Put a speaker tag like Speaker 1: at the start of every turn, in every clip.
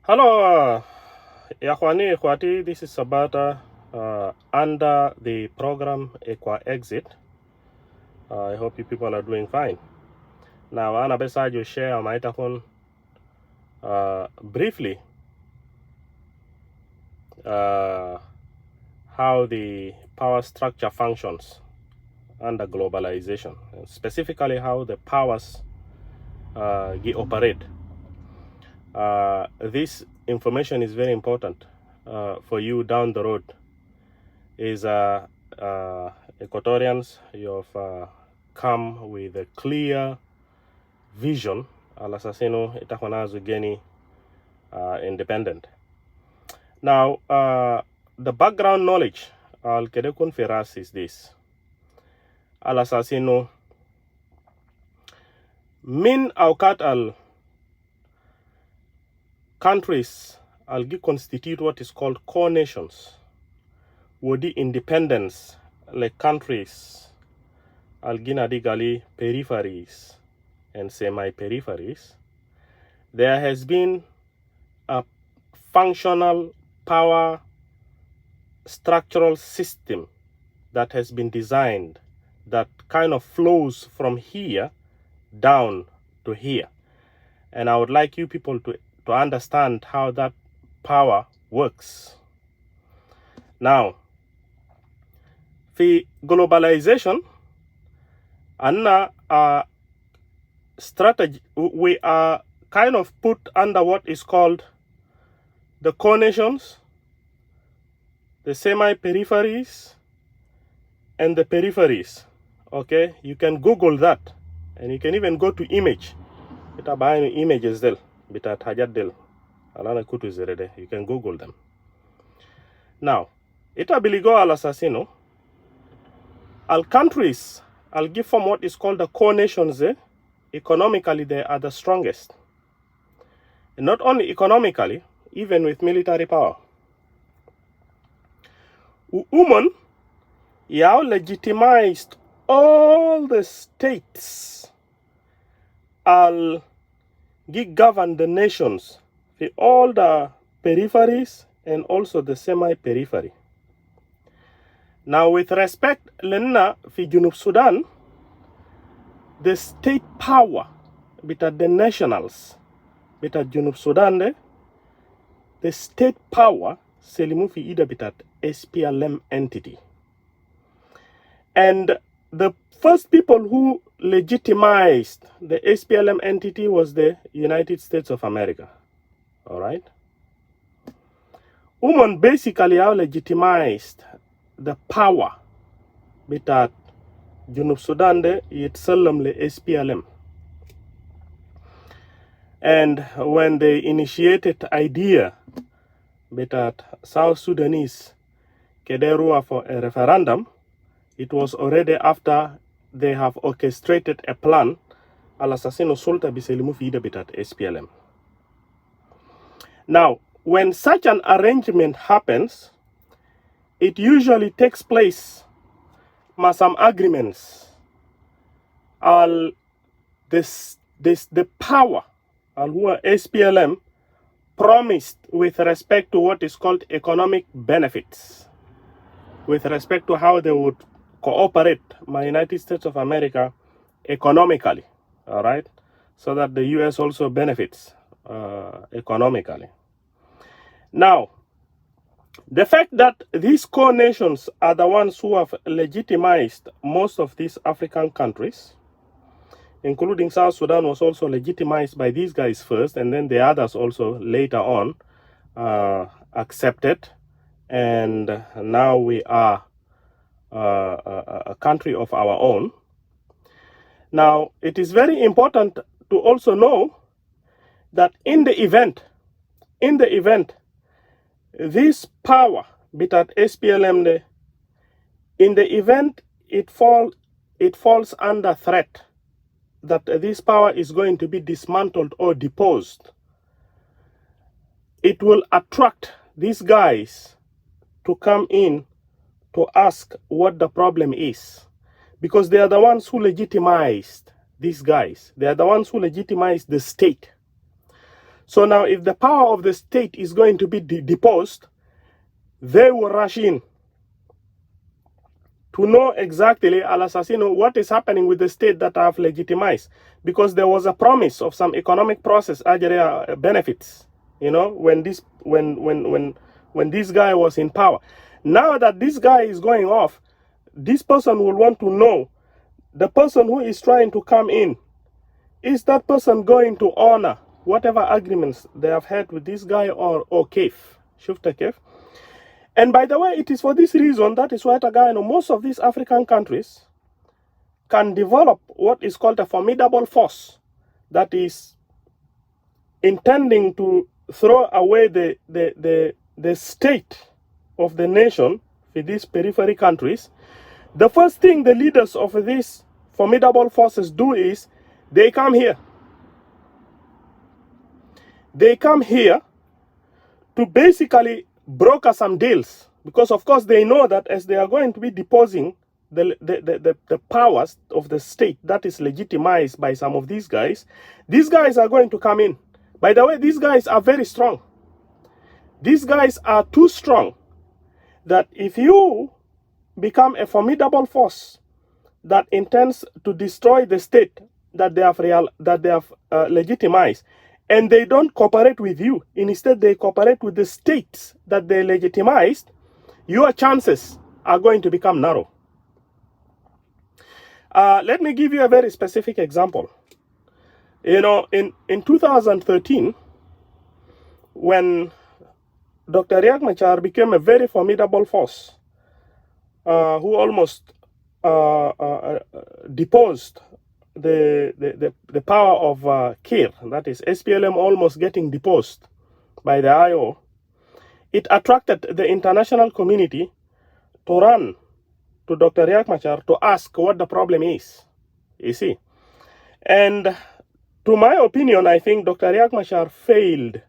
Speaker 1: Hello, Yakwani Equati. This is Sabata under the program Equa Exit. I hope you people are doing fine. Now, Anna beside you share my microphone briefly how the power structure functions under globalization, and specifically how the powers operate. This information is very important for you down the road. Is Equatorians, you have come with a clear vision alasasino itakonazo geni independent. Now, the background knowledge al kedekun feras is this. Alasasino min aukat al countries al constitute what is called core nations. Would the independence like countries al ginadigali peripheries and semi-peripheries, there has been a functional power structural system that has been designed that kind of flows from here down to here. And I would like you people to understand how that power works. Now, the globalization and strategy, we are kind of put under what is called the core nations, the semi-peripheries, and the peripheries. Okay, you can Google that, and you can even go to image. Ita buying images del, bita tajat del, alana kutu zerede. You can Google them. Now, ita biligo al assassino, al countries, I'll give from what is called the core nations. Economically, they are the strongest. And not only economically, even with military power. Women, you legitimized all the states. I'll govern the nations, all the peripheries and also the semi-periphery. Now, with respect, Lena fi Junub Sudan, the state power, bita the nationals, bita Junub Sudan, the state power, selimu fi ida bita SPLM entity. And the first people who legitimized the SPLM entity was the United States of America. All right? Women basically have legitimized the power bitat Junub Sudan de yitsallam le SPLM. And when they initiated idea bitat South Sudanese kederua for a referendum, it was already after they have orchestrated a plan al assassino sulta biselimu fida bitat SPLM. Now, when such an arrangement happens, it usually takes place with some agreements. The power who SPLM promised with respect to what is called economic benefits, with respect to how they would cooperate with the United States of America economically, all right, so that the U.S. also benefits economically. Now, the fact that these core nations are the ones who have legitimized most of these African countries, including South Sudan, was also legitimized by these guys first, and then the others also later on accepted, and now we are a country of our own. Now, it is very important to also know that in the event this power bitat SPLM, in the event it falls under threat that this power is going to be dismantled or deposed, it will attract these guys to come in to ask what the problem is, because they are the ones who legitimized these guys. They are the ones who legitimized the state. So now if the power of the state is going to be deposed, they will rush in to know exactly, al assassino, what is happening with the state that have legitimized. Because there was a promise of some economic process, benefits, you know, when this guy was in power. Now that this guy is going off, this person will want to know, the person who is trying to come in, is that person going to honor whatever agreements they have had with this guy or kef? Shufta kef? And by the way, it is for this reason, that is why most of these African countries can develop what is called a formidable force that is intending to throw away the state of the nation for these periphery countries. The first thing the leaders of these formidable forces do is they come here. They come here to basically broker some deals, because of course they know that as they are going to be deposing the powers of the state that is legitimized by some of these guys are going to come in. By the way, these guys are very strong. These guys are too strong that if you become a formidable force that intends to destroy the state that they have legitimized, and they don't cooperate with you, instead they cooperate with the states that they legitimized, your chances are going to become narrow. Let me give you a very specific example. You know, in 2013, when Dr. Riek Machar became a very formidable force, who almost deposed the power of Kir, that is SPLM almost getting deposed by the IO, it attracted the international community to run to Dr. Riek Machar to ask what the problem is, you see. And to my opinion, I think Dr. Riek Machar failed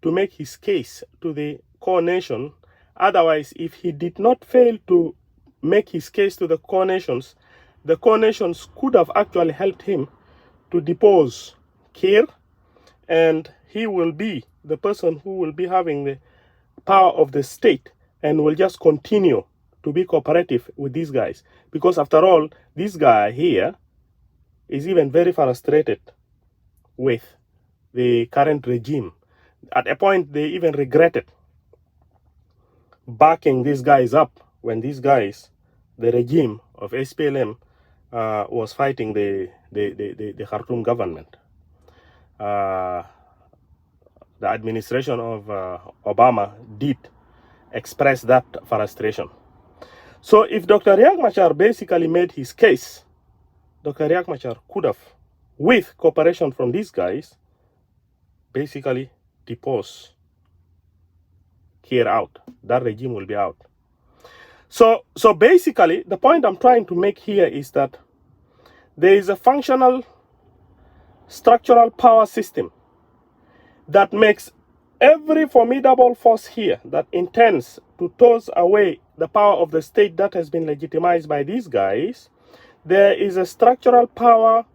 Speaker 1: to make his case to the core nation. Otherwise, if he did not fail to make his case to the core nations could have actually helped him to depose Kir, and he will be the person who will be having the power of the state and will just continue to be cooperative with these guys. Because after all, this guy here is even very frustrated with the current regime. At a point, they even regretted backing these guys up when these guys, the regime of SPLM, was fighting the Khartoum government. The administration of Obama did express that frustration. So if Dr. Riek Machar basically made his case, Dr. Riek Machar could have, with cooperation from these guys, basically depose Kir out. That regime will be out. So basically, the point I'm trying to make here is that there is a functional structural power system that makes every formidable force here that intends to toss away the power of the state that has been legitimized by these guys. There is a structural power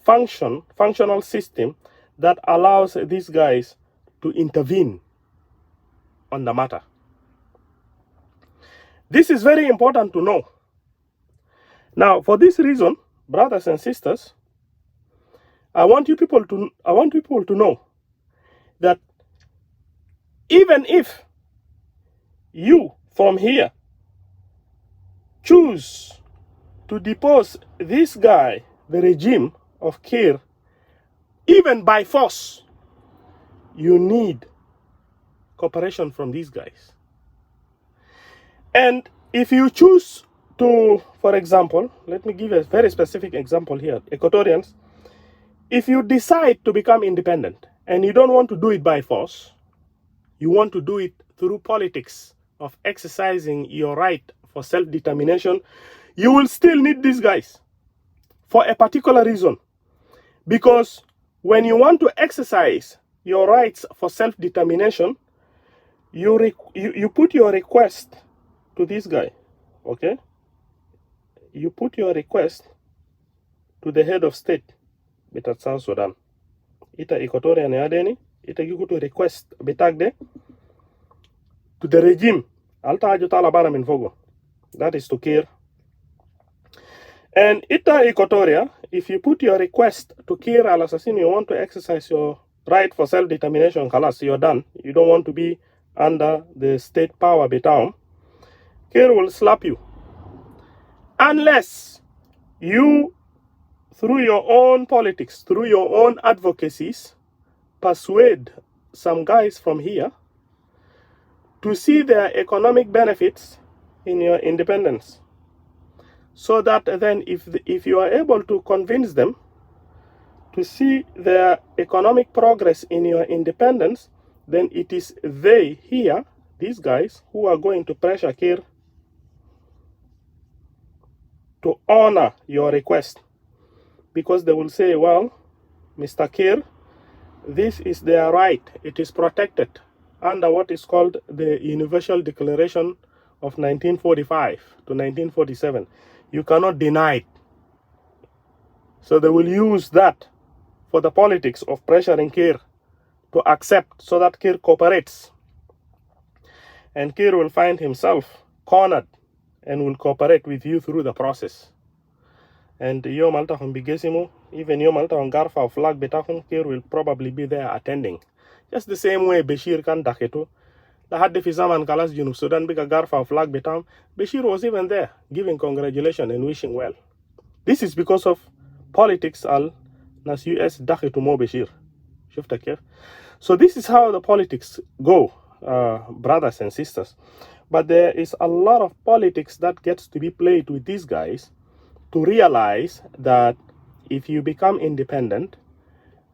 Speaker 1: functional system that allows these guys to intervene on the matter. This is very important to know. Now, for this reason, brothers and sisters, I want people to know that even if you from here choose to depose this guy, the regime of Kir, even by force, you need cooperation from these guys. And if you choose to, for example, let me give a very specific example here, Equatorians, if you decide to become independent and you don't want to do it by force, you want to do it through politics of exercising your right for self-determination, you will still need these guys for a particular reason. Because when you want to exercise your rights for self-determination, you put your request to this guy, okay? You put your request to the head of state at South Sudan. ita Equatoria ne adeni, ita gikutu request betagde to the regime. Alta aju talabana min fogo. That is to Kir. And ita Equatoria, if you put your request to Kir al-Assassin, you want to exercise your right for self-determination, kalas, you're done. You don't want to be under the state power betown. Kir will slap you. Unless you, through your own politics, through your own advocacies, persuade some guys from here to see their economic benefits in your independence. So that then if you are able to convince them to see their economic progress in your independence, then it is they here, these guys, who are going to pressure Kir to honor your request. Because they will say, well, Mr. Kir, this is their right. It is protected under what is called the Universal Declaration of 1945 to 1947. You cannot deny it. So they will use that for the politics of pressuring Kir to accept so that Kir cooperates. And Kir will find himself cornered and will cooperate with you through the process. And Yom Alta on Bigesimo, even Yom Alta on Garfa flag Betahun, Kir will probably be there attending. Just the same way Bashir kan daketu. The had the Fizaman Kalas Junub Sudan big Garfa flag Betam. Bashir was even there, giving congratulations and wishing well. This is because of politics al nas US daketu mo Bashir. Shufta kef. So this is how the politics go, brothers and sisters. But there is a lot of politics that gets to be played with these guys to realize that if you become independent,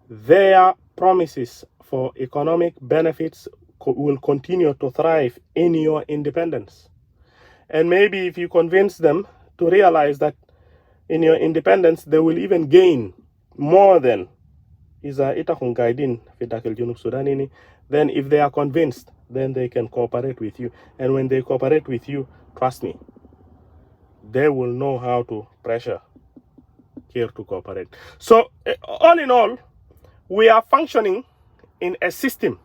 Speaker 1: their promises for economic benefits will continue to thrive in your independence. And maybe if you convince them to realize that in your independence, they will even gain more than Isa Itakun Gaidin Fidakil Junub Sudanini, then if they are convinced, then they can cooperate with you. And when they cooperate with you, trust me, they will know how to pressure Kir to cooperate. So, all in all, we are functioning in a system.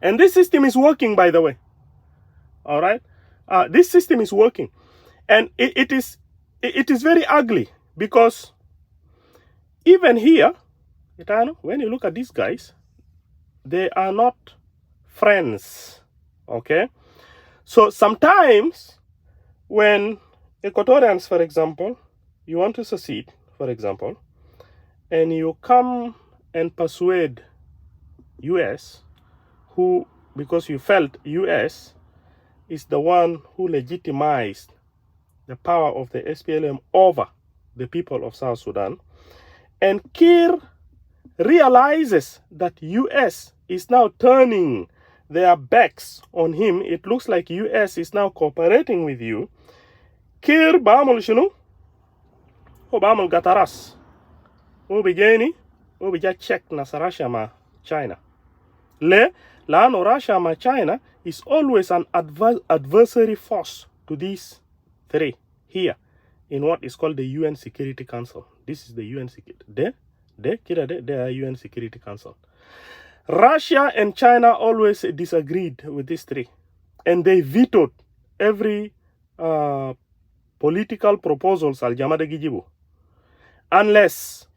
Speaker 1: And this system is working, by the way. All right? This system is working. And it is very ugly because even here, when you look at these guys, they are not friends. Okay? So sometimes when Equatorians, for example, you want to secede, for example, and you come and persuade US, who, because you felt US is the one who legitimized the power of the SPLM over the people of South Sudan, and Kir realizes that US is now turning their backs on him. It looks like US is now cooperating with you. Kir ba'amul shunu? O ba'amul gataras. O bijeni? O bija check na Russia ma China. Laano Russia ma China is always an adversary force to these three here in what is called the UN Security Council. This is the UN Security. They are UN Security Council. Russia and China always disagreed with these three, and they vetoed every political proposals al Jamada Gijibu, unless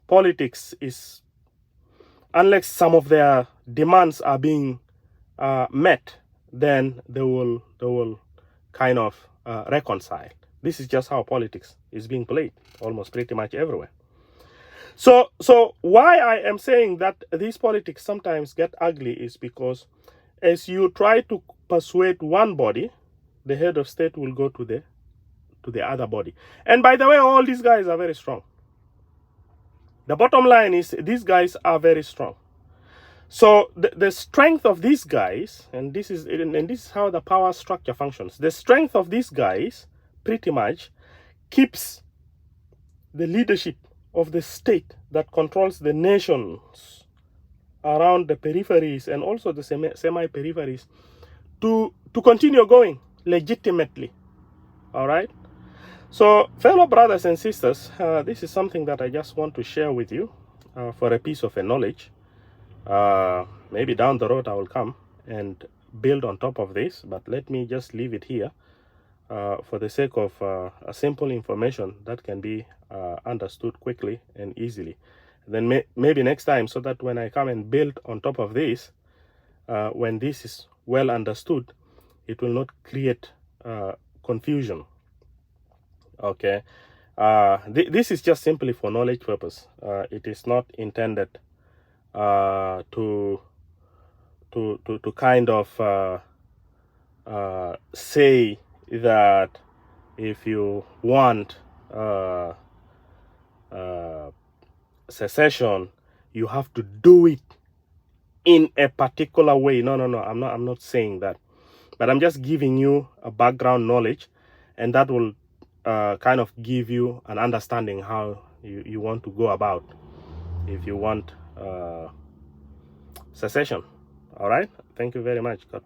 Speaker 1: some of their demands are being met, then they will kind of reconcile. This is just how politics is being played almost pretty much everywhere. So why I am saying that these politics sometimes get ugly is because as you try to persuade one body, the head of state will go to the other body. And by the way, all these guys are very strong. The bottom line is these guys are very strong. So the strength of these guys, and this is how the power structure functions. The strength of these guys pretty much keeps the leadership of the state that controls the nations around the peripheries and also the semi-peripheries to continue going legitimately. All right? So, fellow brothers and sisters, this is something that I just want to share with you. for a piece of a knowledge. Maybe down the road I will come and build on top of this, but let me just leave it here for the sake of a simple information that can be understood quickly and easily. Then maybe next time, so that when I come and build on top of this, when this is well understood, it will not create confusion. Okay. This is just simply for knowledge purpose. It is not intended to kind of say that if you want secession, you have to do it in a particular way. No. I'm not saying that, but I'm just giving you a background knowledge, and that will kind of give you an understanding how you want to go about if you want secession. All right. Thank you very much. God bless.